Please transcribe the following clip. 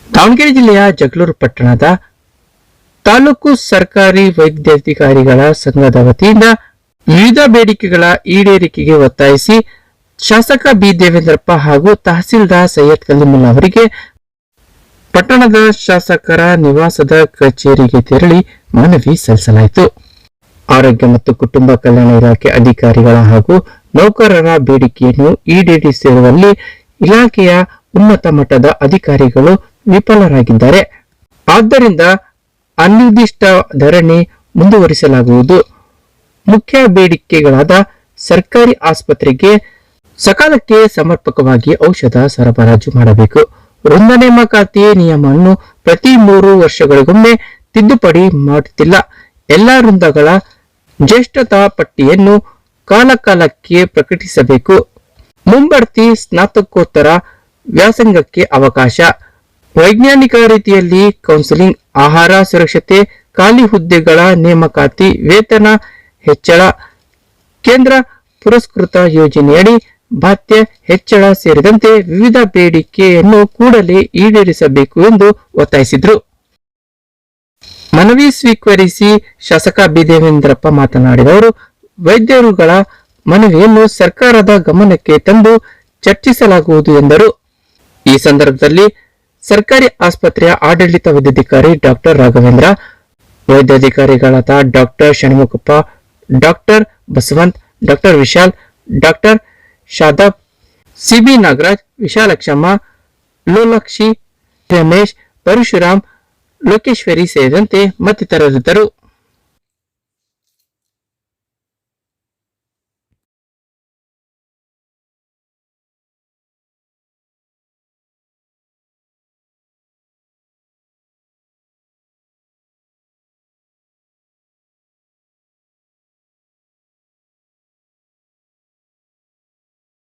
ದಾವಣಗೆರೆ ಜಿಲ್ಲೆಯ ಜಗಳೂರು ಪಟ್ಟಣದ ತಾಲೂಕು ಸರ್ಕಾರಿ ವೈದ್ಯಾಧಿಕಾರಿಗಳ ಸಂಘದ ವತಿಯಿಂದ ವಿವಿಧ ಬೇಡಿಕೆಗಳ ಈಡೇರಿಕೆಗೆ ಒತ್ತಾಯಿಸಿ ಶಾಸಕ ಬಿ ದೇವೇಂದ್ರಪ್ಪ ಹಾಗೂ ತಹಸೀಲ್ದಾರ್ ಸೈಯದ್ ಕಲಿಮುಲ್ಲಾ ಅವರಿಗೆ ಪಟ್ಟಣದ ಶಾಸಕರ ನಿವಾಸದ ಕಚೇರಿಗೆ ತೆರಳಿ ಮನವಿ ಸಲ್ಲಿಸಲಾಯಿತು. ಆರೋಗ್ಯ ಮತ್ತು ಕುಟುಂಬ ಕಲ್ಯಾಣ ಇಲಾಖೆ ಅಧಿಕಾರಿಗಳ ಹಾಗೂ ನೌಕರರ ಬೇಡಿಕೆಯನ್ನು ಈಡೇರಿಸಿರುವಲ್ಲಿ ಇಲಾಖೆಯ ಉನ್ನತ ಮಟ್ಟದ ಅಧಿಕಾರಿಗಳು ವಿಫಲರಾಗಿದ್ದಾರೆ. ಆದ್ದರಿಂದ ಅನಿರ್ದಿಷ್ಟ ಧರಣಿ ಮುಂದುವರಿಸಲಾಗುವುದು. ಮುಖ್ಯ ಬೇಡಿಕೆಗಳಾದ ಸರ್ಕಾರಿ ಆಸ್ಪತ್ರೆಗೆ ಸಕಾಲಕ್ಕೆ ಸಮರ್ಪಕವಾಗಿ ಔಷಧ ಸರಬರಾಜು ಮಾಡಬೇಕು. ವೃಂದ ನೇಮಕಾತಿ ನಿಯಮವನ್ನು ಪ್ರತಿ 3 ವರ್ಷಗಳಿಗೊಮ್ಮೆ ತಿದ್ದುಪಡಿ ಮಾಡುತ್ತಿಲ್ಲ. ಎಲ್ಲ ವೃಂದಗಳ ಜ್ಯೇಷ್ಠತಾ ಪಟ್ಟಿಯನ್ನು ಕಾಲಕಾಲಕ್ಕೆ ಪ್ರಕಟಿಸಬೇಕು. ಮುಂಬಡ್ತಿ ಸ್ನಾತಕೋತ್ತರ ವ್ಯಾಸಂಗಕ್ಕೆ ಅವಕಾಶ. ವೈಜ್ಞಾನಿಕ ರೀತಿಯಲ್ಲಿ ಕೌನ್ಸಿಲಿಂಗ್, ಆಹಾರ ಸುರಕ್ಷತೆ, ಖಾಲಿ ಹುದ್ದೆಗಳ ನೇಮಕಾತಿ, ವೇತನ ಹೆಚ್ಚಳ, ಕೇಂದ್ರ ಪುರಸ್ಕೃತ ಯೋಜನೆಯಡಿ ಭತ್ಯೆ ಹೆಚ್ಚಳ ಸೇರಿದಂತೆ ವಿವಿಧ ಬೇಡಿಕೆಯನ್ನು ಕೂಡಲೇ ಈಡೇರಿಸಬೇಕು ಎಂದು ಒತ್ತಾಯಿಸಿದರು. ಮನವಿ ಸ್ವೀಕರಿಸಿ ಶಾಸಕ ಬಿ ದೇವೇಂದ್ರಪ್ಪ ಮಾತನಾಡಿದವರು, ವೈದ್ಯರುಗಳ ಮನವಿಯನ್ನು ಸರ್ಕಾರದ ಗಮನಕ್ಕೆ ತಂದು ಚರ್ಚಿಸಲಾಗುವುದು ಎಂದರು. ಈ ಸಂದರ್ಭದಲ್ಲಿ ಸರ್ಕಾರಿ ಆಸ್ಪತ್ರೆಯ ಆಡಳಿತ ವೈದ್ಯಾಧಿಕಾರಿ ಡಾಕ್ಟರ್ ರಾಘವೇಂದ್ರ, ವೈದ್ಯಾಧಿಕಾರಿಗಳಾದ doctor Shanmukhappa, doctor Basavant, doctor Vishal, doctor Shadab, C B Nagaraj, Vishalakshamma, Lolakshi, Ramesh, Parashuram, Lokeshwari ಸೇರಿದಂತೆ ಮತ್ತಿತರರಿದ್ದರು.